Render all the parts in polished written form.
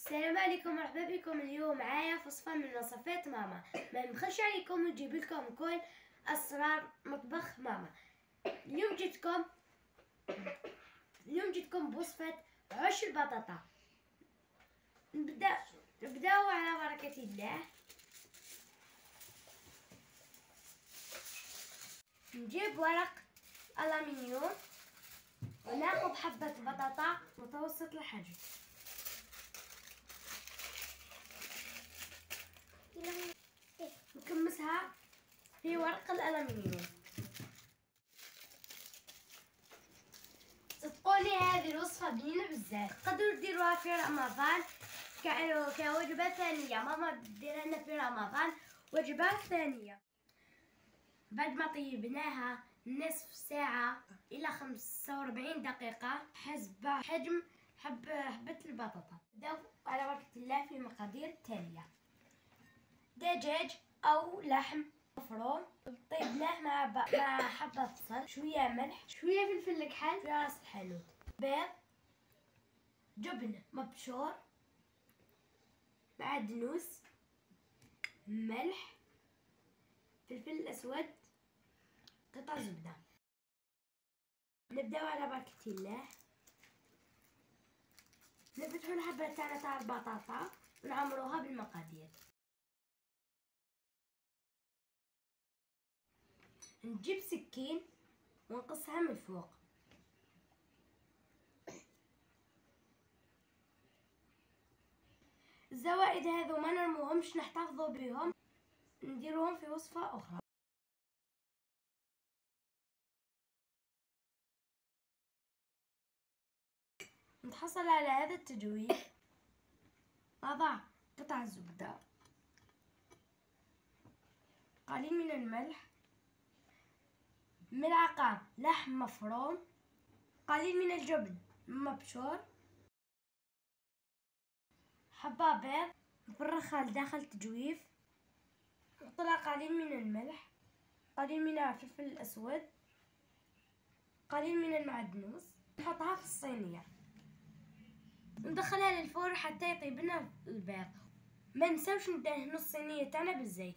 السلام عليكم، مرحبا بكم. اليوم معايا وصفة من وصفات ماما. ما نبخلش عليكم ونجيب لكم كل اسرار مطبخ ماما. اليوم جيتكم بوصفة عش البطاطا. نبداو على بركة الله. نجيب ورق ألمنيوم وناخذ حبة بطاطا متوسط الحجم. نكمسها في ورق الألمنيوم. صدقوني هذه الوصفة بنينة بزاف، تقدروا ديروها في رمضان كوجبة ثانية. ماما ديرها لنا في رمضان وجبة ثانية. بعد ما طيبناها نصف ساعة إلى 45 دقيقة حسب حجم حبة البطاطا. نبداو على بركة الله في المقادير التالية: دجاج أو لحم مفروم طيبناه مع حبة بصل، شوية ملح، شوية فلفل الكحل، شوية راس الحانوت، بيض، جبن مبشور، معدنوس، ملح، فلفل الأسود، قطع زبدة. نبداو على بركة الله. نفتحو الحبة تاع البطاطا ونعمروها بالمقادير. نجيب سكين ونقصها من فوق. الزوائد هذو ما نرموهمش، نحتفظوا بهم، نديروهم في وصفة أخرى. نتحصل على هذا التجويف. نضع قطع زبدة، قليل من الملح، ملعقة لحم مفروم، قليل من الجبن مبشور، حبة بيض نفرخها لداخل التجويف، نحطلها قليل من الملح، قليل من الفلفل الأسود، قليل من المعدنوس. نحطها في الصينية وندخلها للفرن حتى يطيب لنا البيض. ما نساوش ندهنوا الصينية تاعنا بالزيت.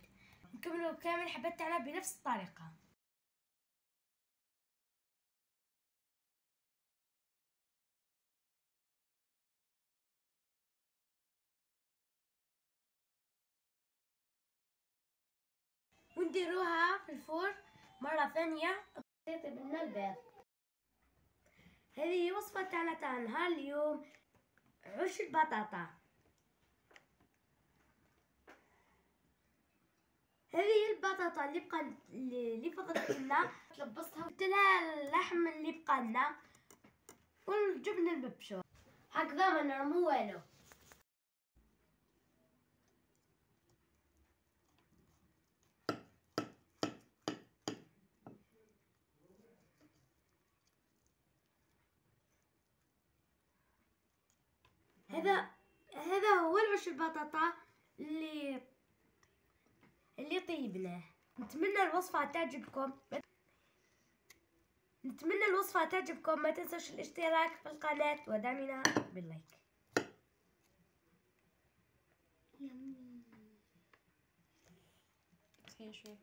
نكملوا كامل الحبات تاعنا بنفس الطريقة. ونديروها في الفرن مرة ثانية يطيب لنا البيض. هذه وصفة تاعنا تاع نهار اليوم، عش البطاطا. هذه البطاطا اللي فضلت لنا لبستها، قلت لها اللحم اللي بقى لنا والجبن المبشور. هكذا ما نرمو والو. هذا هو العش البطاطا اللي طيبناه. نتمنى الوصفة تعجبكم. ما تنسوش الاشتراك في القناة ودعمنا باللايك. شوي